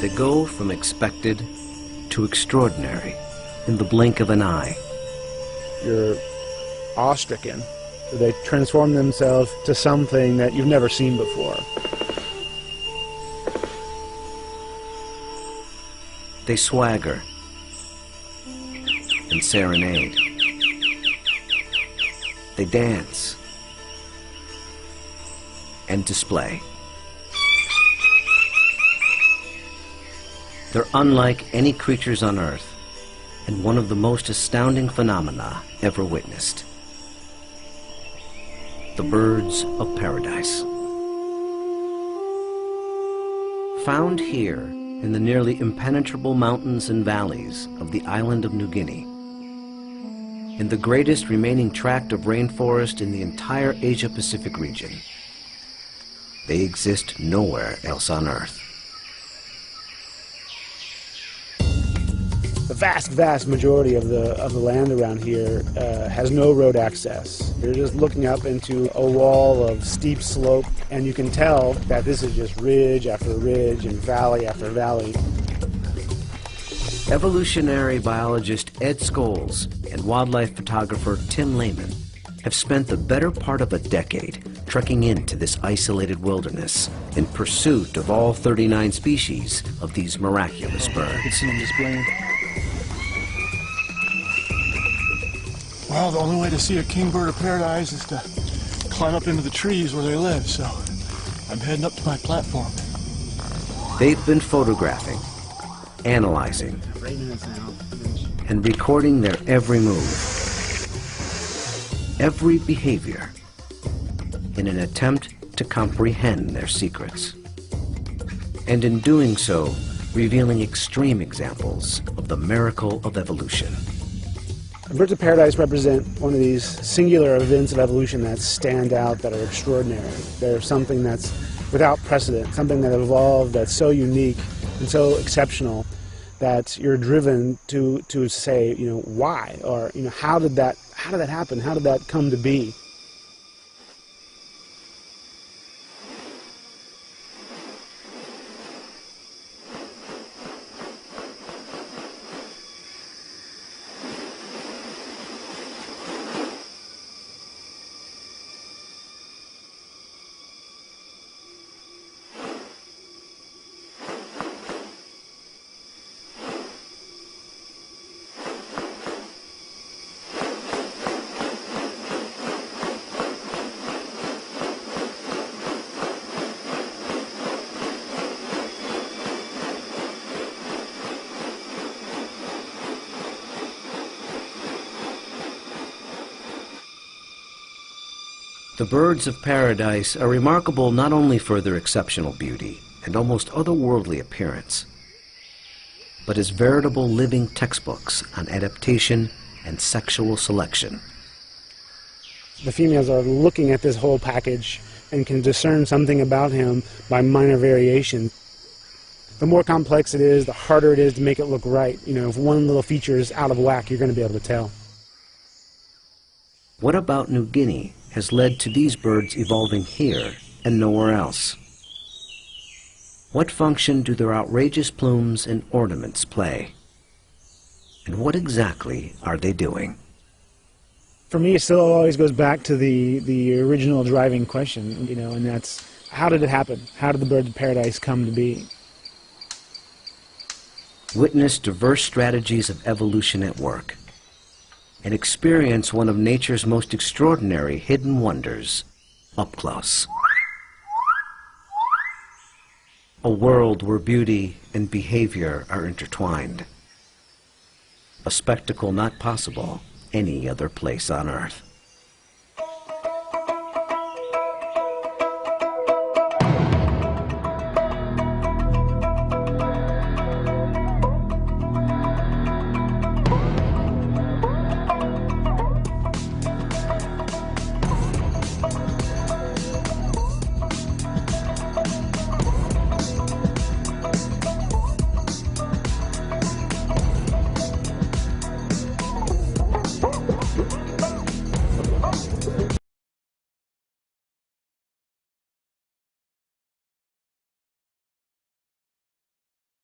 They go from expected to extraordinary in the blink of an eye. You're awe-stricken. They transform themselves to something that you've never seen before. They swagger and serenade. They dance and display. They're unlike any creatures on Earth, and one of the most astounding phenomena ever witnessed. The birds of paradise. Found here in the nearly impenetrable mountains and valleys of the island of New Guinea, in the greatest remaining tract of rainforest in the entire Asia-Pacific region, they exist nowhere else on Earth. The vast majority of the land around here has no road access. You're just looking up into a wall of steep slope, and you can tell that this is just ridge after ridge and valley after valley. Evolutionary biologist Ed Scholes and wildlife photographer Tim Lehman have spent the better part of a decade trekking into this isolated wilderness in pursuit of all 39 species of these miraculous birds. I can see them displaying. Well, the only way to see a kingbird of paradise is to climb up into the trees where they live, so I'm heading up to my platform. They've been photographing, analyzing, and recording their every move, every behavior, in an attempt to comprehend their secrets. And in doing so, revealing extreme examples of the miracle of evolution. Birds of paradise represent one of these singular events of evolution that stand out, that are extraordinary. They're something that's without precedent, something that evolved that's so unique and so exceptional that you're driven to say, you know, why, or, you know, how did that happen? How did that come to be? The birds of paradise are remarkable not only for their exceptional beauty and almost otherworldly appearance, but as veritable living textbooks on adaptation and sexual selection. The females are looking at this whole package and can discern something about him by minor variation. The more complex it is, the harder it is to make it look right. You know, if one little feature is out of whack, you're going to be able to tell. What about New Guinea has led to these birds evolving here and nowhere else? What function do their outrageous plumes and ornaments play? And what exactly are they doing? For me, it still always goes back to the original driving question, you know, and that's, how did it happen? How did the birds of paradise come to be? Witness diverse strategies of evolution at work, and experience one of nature's most extraordinary hidden wonders up close. A world where beauty and behavior are intertwined. A spectacle not possible any other place on Earth.